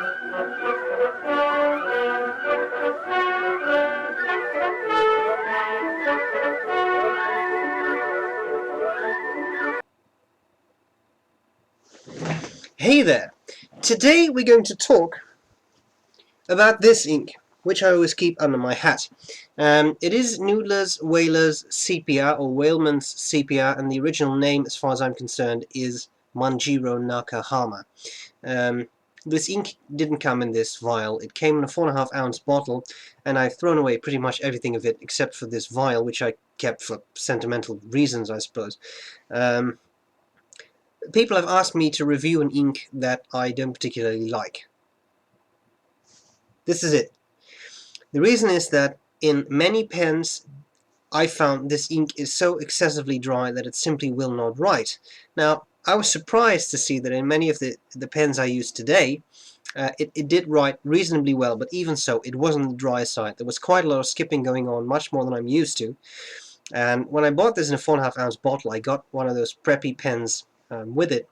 Hey there! Today we're going to talk about this ink, which I always keep under my hat. It is Noodler's Whaler's Sepia, or Whaleman's Sepia, and the original name, as far as I'm concerned, is Manjiro Nakahama. This ink didn't come in this vial. It came in a 4.5 ounce bottle, and I've thrown away pretty much everything of it except for this vial, which I kept for sentimental reasons, I suppose. People have asked me to review an ink that I don't particularly like. This is it. The reason is that in many pens I found this ink is so excessively dry that it simply will not write. Now, I was surprised to see that in many of the pens I use today, it did write reasonably well, but even so, it wasn't the dry side. There was quite a lot of skipping going on, much more than I'm used to. And when I bought this in a 4.5 ounce bottle, I got one of those preppy pens with it.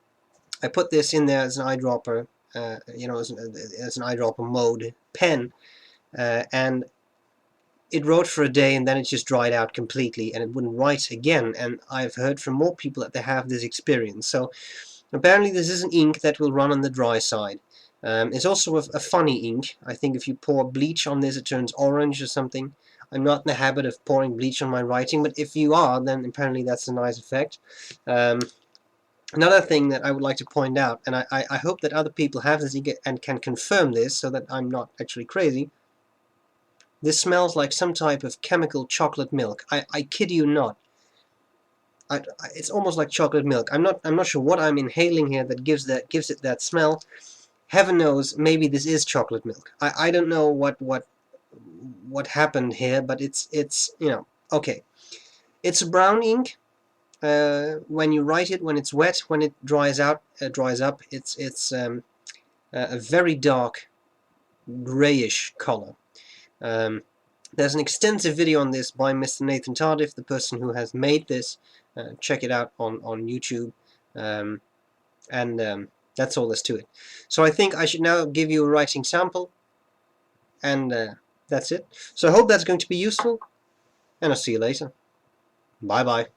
I put this in there as an eyedropper, as an eyedropper mode pen, and it wrote for a day and then it just dried out completely and it wouldn't write again. And I've heard from more people that they have this experience. So apparently this is an ink that will run on the dry side. It's also a funny ink. I think if you pour bleach on this, it turns orange or something. I'm not in the habit of pouring bleach on my writing, but if you are, then apparently that's a nice effect. Another thing that I would like to point out, and I hope that other people have this and can confirm this so that I'm not actually crazy, this smells like some type of chemical chocolate milk. I kid you not. It's almost like chocolate milk. I'm not sure what I'm inhaling here that gives it that smell. Heaven knows, maybe this is chocolate milk. I don't know what happened here, but it's okay. It's a brown ink. When you write it, when it's wet, when it dries up, it's a very dark grayish color. There's an extensive video on this by Mr. Nathan Tardif, the person who has made this. Check it out on YouTube, and that's all there's to it. So I think I should now give you a writing sample, and that's it. So I hope that's going to be useful, and I'll see you later. Bye bye.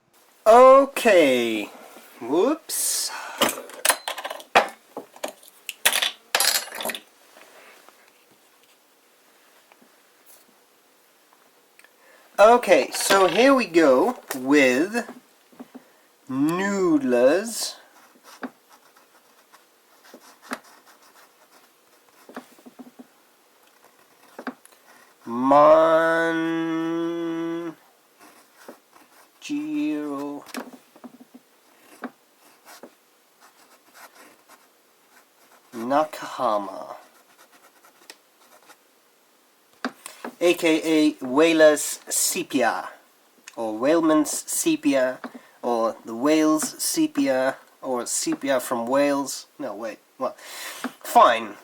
Okay, whoops. Okay, so here we go with Noodler's Manjiro Nakahama, aka Whaler's Sepia, or Whaleman's Sepia, or the Whale's Sepia, or Sepia from Wales. No, wait, well, fine.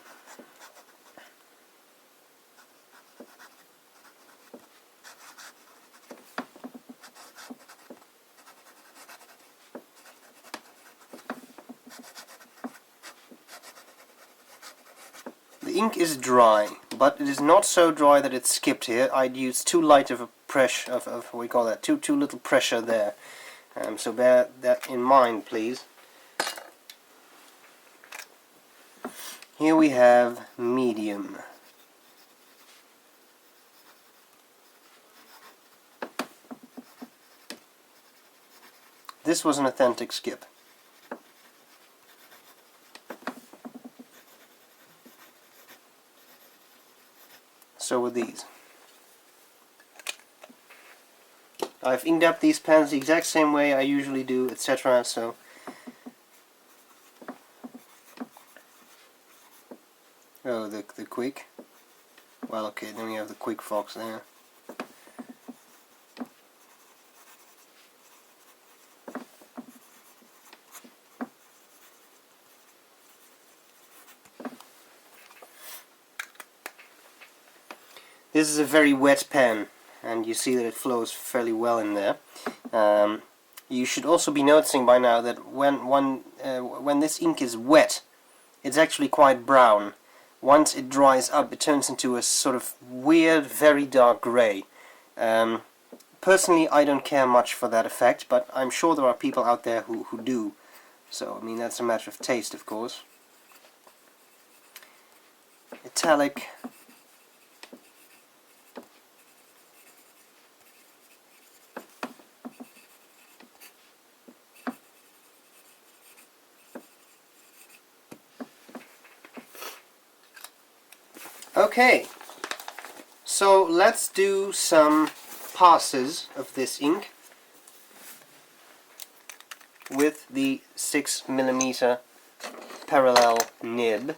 The ink is dry, but it is not so dry that it's skipped here. I'd used too light of a pressure, of what we call that, too little pressure there. So bear that in mind, please. Here we have medium. This was an authentic skip. So with these. I've inked up these pens the exact same way I usually do, etc. So oh, the quick. Well, okay, then we have the quick fox there. This is a very wet pen, and you see that it flows fairly well in there. You should also be noticing by now that when this ink is wet, it's actually quite brown. once it dries up, it turns into a sort of weird, very dark grey. Personally, I don't care much for that effect, but I'm sure there are people out there who do. So, I mean, that's a matter of taste, of course. Metallic. Okay, so let's do some passes of this ink with the 6mm parallel nib.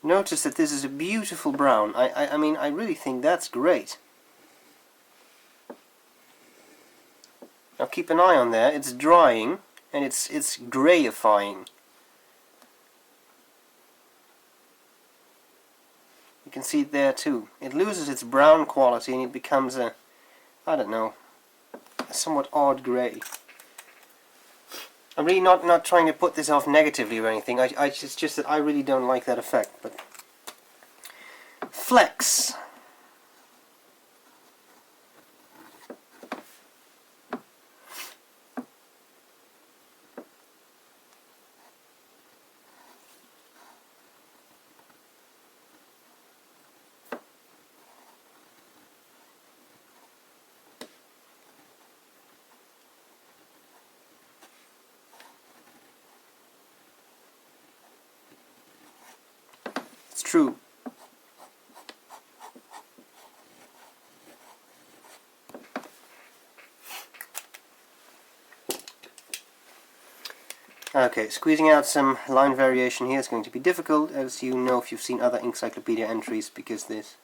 Notice that this is a beautiful brown. I mean, I really think that's great. Now keep an eye on there, it's drying and it's greyifying. You can see it there too. It loses its brown quality and it becomes a, I don't know, a somewhat odd grey. I'm really not trying to put this off negatively or anything. It's just that I really don't like that effect. But flex. It's true. Okay, squeezing out some line variation here is going to be difficult, as you know if you've seen other Inkcyclopedia entries, because this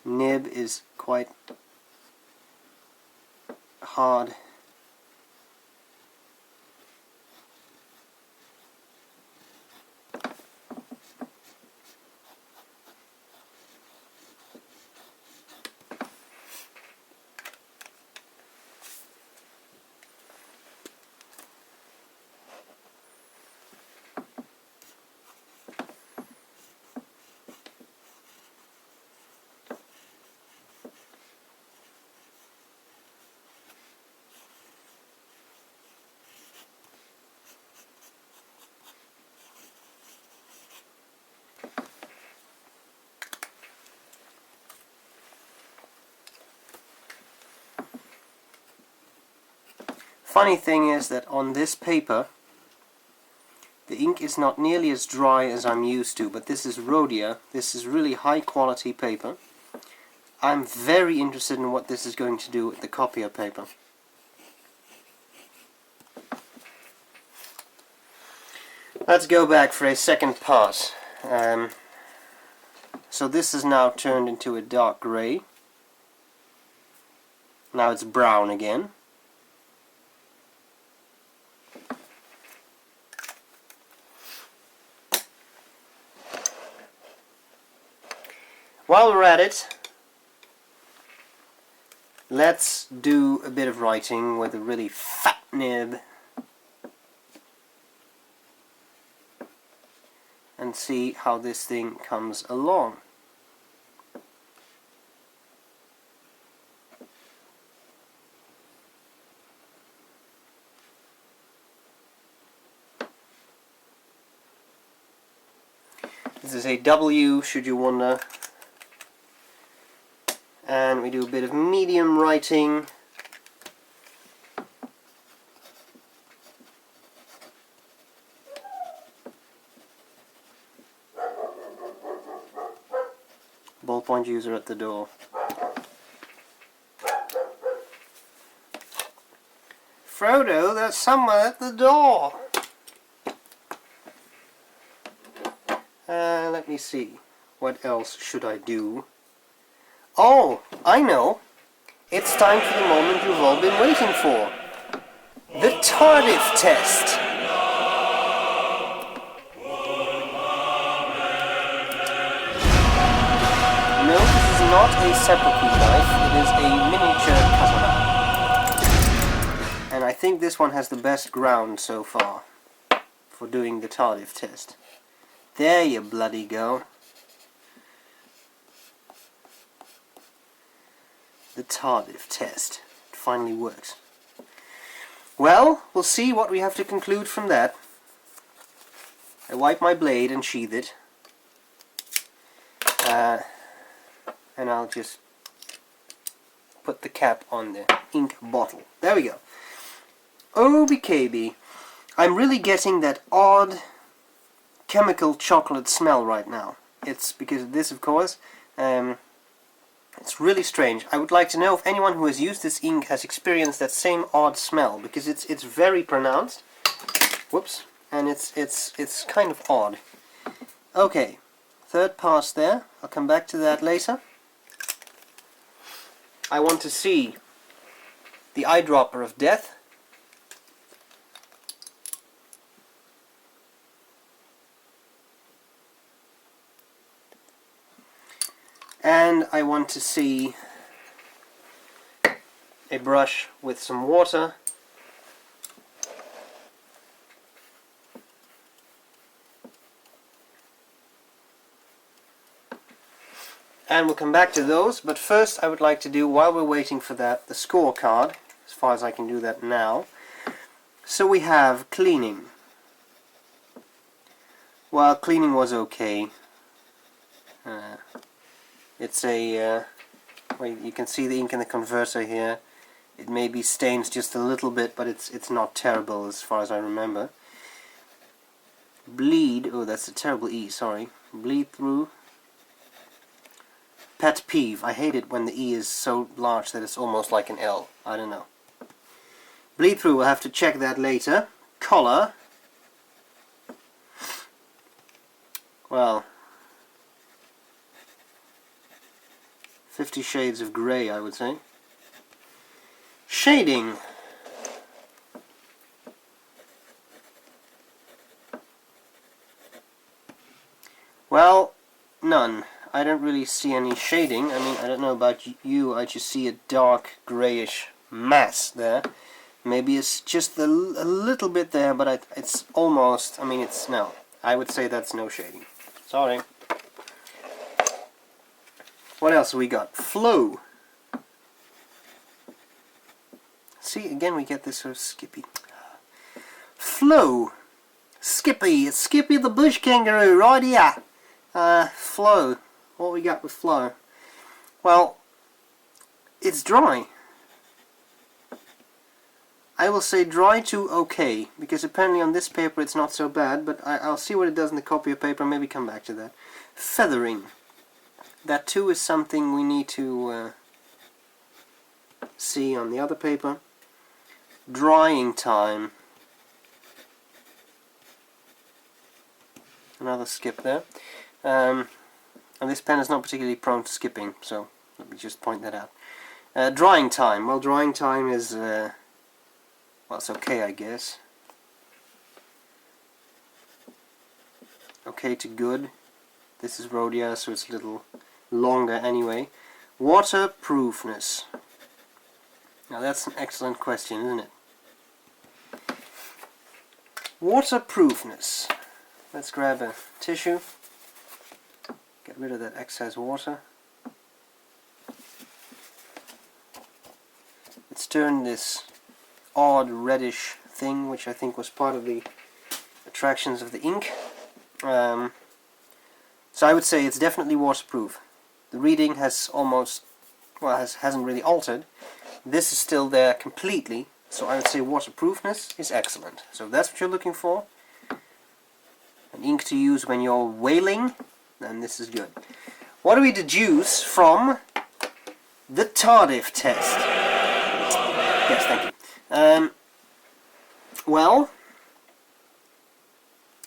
nib is quite hard. Funny thing is that on this paper the ink is not nearly as dry as I'm used to, but this is Rhodia. This is really high quality paper. I'm very interested in what this is going to do with the copier paper. Let's go back for a second pass. So this is now turned into a dark grey. Now it's brown again. While we're at it, let's do a bit of writing with a really fat nib and see how this thing comes along. This is a W, should you wonder. And we do a bit of medium writing. Ballpoint user at the door. Frodo, there's someone at the door. Let me see. What else should I do? Oh, I know. It's time for the moment you've all been waiting for. The Tardif test. No, this is not a sepulchre knife. It is a miniature katana. And And I think this one has the best ground so far for doing the Tardif test. There you bloody go. The Tardif test. It finally works. Well, we'll see what we have to conclude from that. I wipe my blade and sheathe it. And I'll just put the cap on the ink bottle. There we go. OBKB. I'm really getting that odd chemical chocolate smell right now. It's because of this, of course. It's really strange. I would like to know if anyone who has used this ink has experienced that same odd smell, because it's very pronounced. Whoops. And it's kind of odd. Okay, third pass there. I'll come back to that later. I want to see the eyedropper of death. And I want to see a brush with some water. And we'll come back to those, but first I would like to do, while we're waiting for that, the scorecard, as far as I can do that now. So we have cleaning. Well, cleaning was okay. It's a, well, you can see the ink in the converter here. It maybe stains just a little bit, but it's not terrible as far as I remember. Bleed, oh that's a terrible E, sorry. Bleed through. Pet peeve, I hate it when the E is so large that it's almost like an L. I don't know. Bleed through, we'll have to check that later. Color. Well, 50 Shades of Grey, I would say. Shading. Well, none. I don't really see any shading. I mean, I don't know about you, I just see a dark greyish mass there. Maybe it's just a little bit there, but it's almost, I mean, it's, no. I would say that's no shading. Sorry. What else have we got? Flow. See, again we get this sort of Skippy. Flow. Skippy. It's Skippy the bush kangaroo, Rhodia. Flow. What we got with flow? Well, it's dry. I will say dry to okay, because apparently on this paper it's not so bad, but I'll see what it does in the copier paper, maybe come back to that. Feathering. That too is something we need to see on the other paper. Drying time. Another skip there. And this pen is not particularly prone to skipping, so let me just point that out. Drying time. Well, drying time is, well, it's okay, I guess. Okay to good. This is Rhodia, so it's a little longer anyway. Waterproofness. Now that's an excellent question, isn't it? Waterproofness. Let's grab a tissue. Get rid of that excess water. Let's turn this odd reddish thing, which I think was part of the attractions of the ink. So I would say it's definitely waterproof. The reading has almost, well, hasn't really altered. This is still there completely, so I would say waterproofness is excellent. So if that's what you're looking for, an ink to use when you're whaling, then this is good. What do we deduce from the Tardif test? Yes, thank you. Well,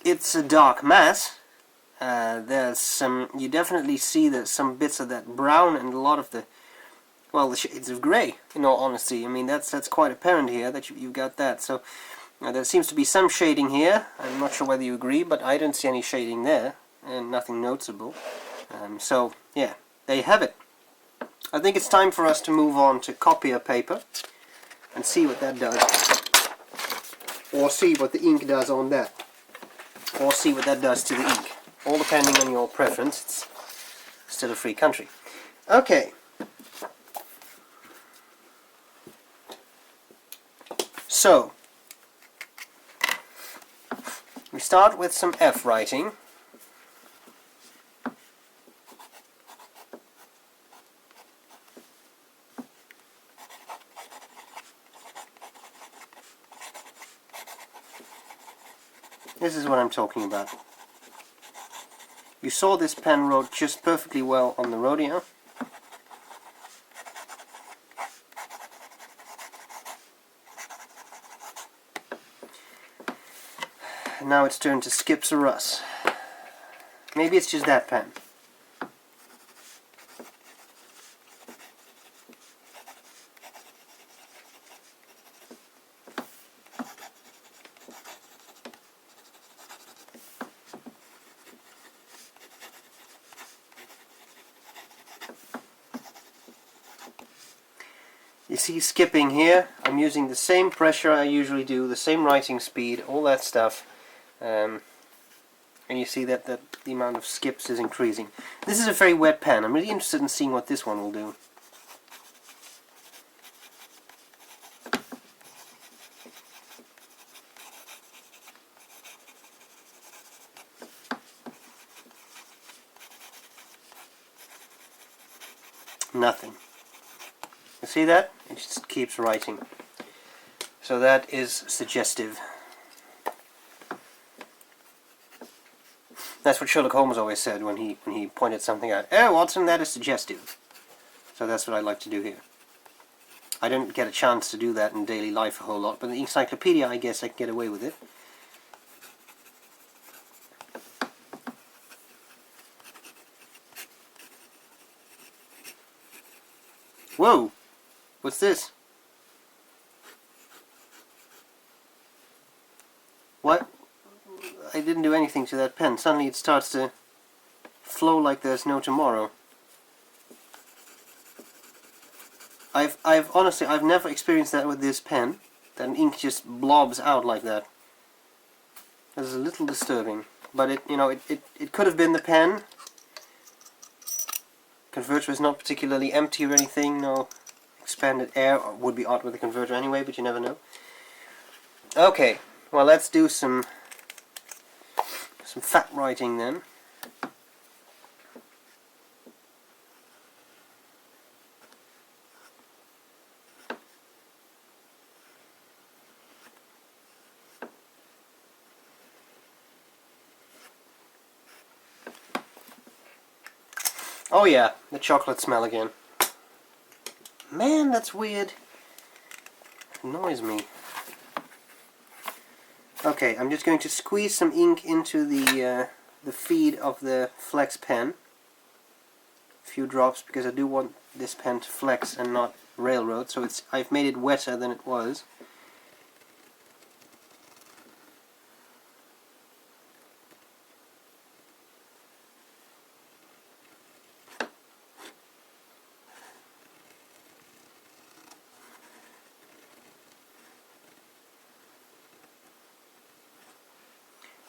it's a dark mass. There's some, you definitely see that some bits of that brown and a lot of the, well, the shades of grey, in all honesty. I mean, that's quite apparent here that you've got that. So there seems to be some shading here. I'm not sure whether you agree, but I don't see any shading there, and nothing noticeable. So yeah, there you have it. I think it's time for us to move on to copier paper and see what that does. or see what the ink does on that, or see what that does to the ink. All depending on your preference. It's still a free country. Okay. So, we start with some F writing. This is what I'm talking about. You saw this pen wrote just perfectly well on the Rhodia. And now it's turned to skips or Russ. Maybe it's just that pen. You see skipping here, I'm using the same pressure I usually do, the same writing speed, all that stuff. And you see that the amount of skips is increasing. This is a very wet pen. I'm really interested in seeing what this one will do. Nothing. You see that? It just keeps writing. So that is suggestive. That's what Sherlock Holmes always said when he pointed something out. Oh, Watson, that is suggestive. So that's what I like to do here. I don't get a chance to do that in daily life a whole lot, but in the Inkcyclopedia I guess I can get away with it. Whoa! What's this? What? I didn't do anything to that pen. Suddenly it starts to flow like there's no tomorrow. Honestly, I've never experienced that with this pen. That an ink just blobs out like that. That is a little disturbing. But it could have been the pen. Converter is not particularly empty or anything. No expanded air. Or would be odd with a converter anyway, but you never know. Okay, well let's do some fat writing then. Oh yeah, the chocolate smell again. Man, that's weird. It annoys me. Okay, I'm just going to squeeze some ink into the feed of the flex pen. A few drops, because I do want this pen to flex and not railroad, so I've made it wetter than it was.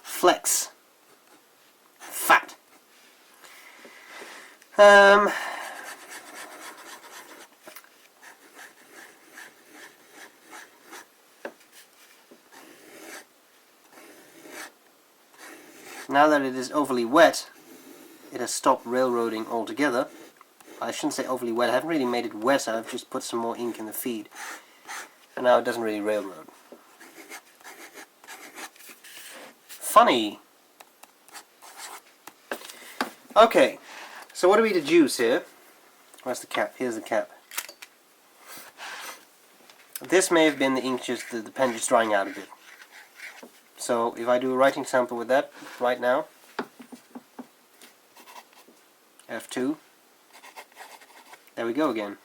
Flex. Fat. Now that it is overly wet, it has stopped railroading altogether. I shouldn't say overly wet, I haven't really made it wetter, I've just put some more ink in the feed. And now it doesn't really railroad. Funny! Okay, so what do we deduce here? Where's the cap? Here's the cap. This may have been the ink just, the pen just drying out a bit. So if I do a writing sample with that right now, F2, there we go again.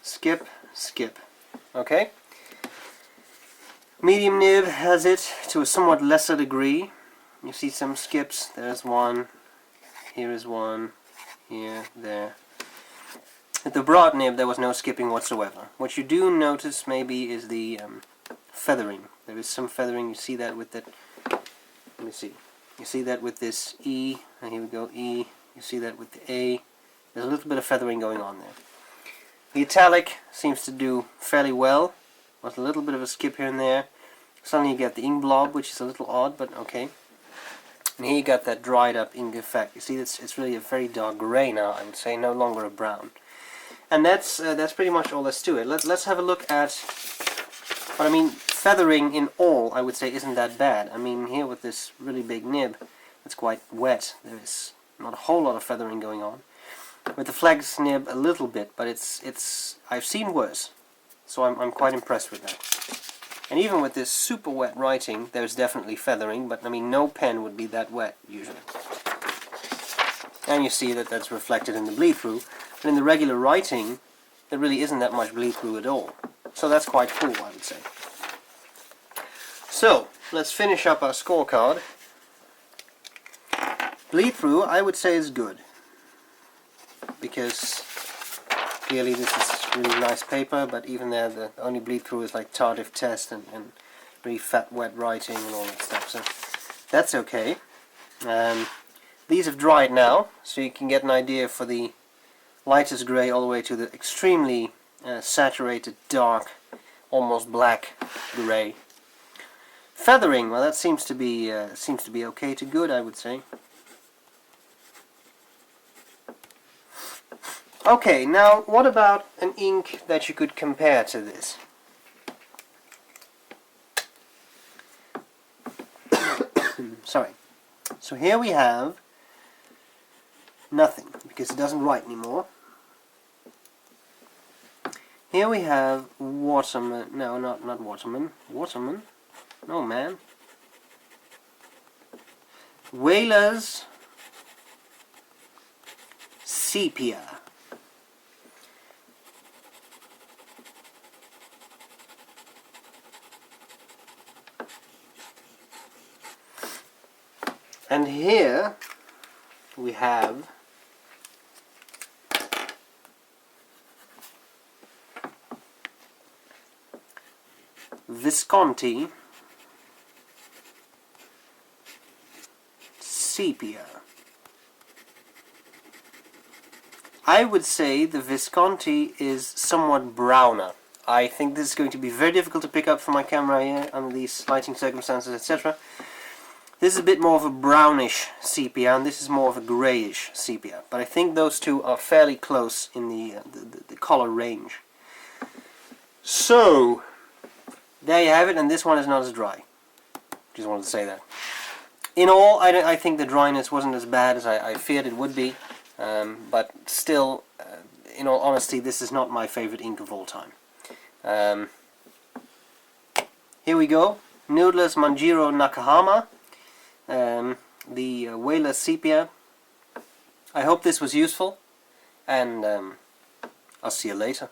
Skip, skip. Okay? Medium nib has it to a somewhat lesser degree. You see some skips. There's one. Here is one. Here, there. At the broad nib there was no skipping whatsoever. What you do notice maybe is the feathering. There is some feathering. You see that with that. Let me see. You see that with this E. And here we go, E. You see that with the A. There's a little bit of feathering going on there. The italic seems to do fairly well. There's a little bit of a skip here and there. Suddenly you get the ink blob, which is a little odd, but okay. And here you got that dried up ink effect. You see, it's really a very dark grey now, I would say, no longer a brown. And that's pretty much all there's to it. Let's have a look at what I mean. Feathering in all, I would say, isn't that bad. I mean, here with this really big nib, it's quite wet. There is not a whole lot of feathering going on. With the flex nib, a little bit, but I've seen worse. So I'm quite impressed with that. And even with this super wet writing, there's definitely feathering, but I mean, no pen would be that wet usually. And you see that that's reflected in the bleed through. But in the regular writing, there really isn't that much bleed through at all. So that's quite cool, I would say. So, let's finish up our scorecard. Bleed through, I would say, is good. Because clearly this is really nice paper, but even there the only bleed through is like tardive test and really fat wet writing and all that stuff. So that's okay. These have dried now, so you can get an idea for the lightest grey all the way to the extremely saturated, dark, almost black grey. Feathering, well, that seems to be okay to good, I would say. Okay, now what about an ink that you could compare to this? Sorry. So here we have nothing, because it doesn't write anymore. Here we have Waterman. No, not Waterman. Waterman? No, man. Whalers Sepia. And here we have Visconti Sepia. I would say the Visconti is somewhat browner. I think this is going to be very difficult to pick up from my camera here under these lighting circumstances, etc. This is a bit more of a brownish sepia, and this is more of a greyish sepia. But I think those two are fairly close in the color range. So, there you have it, and this one is not as dry. Just wanted to say that. In all, I think the dryness wasn't as bad as I feared it would be. But still, in all honesty, this is not my favorite ink of all time. Here we go. Noodler's Manjiro Nakahama. The Whaler Sepia. I hope this was useful, and I'll see you later.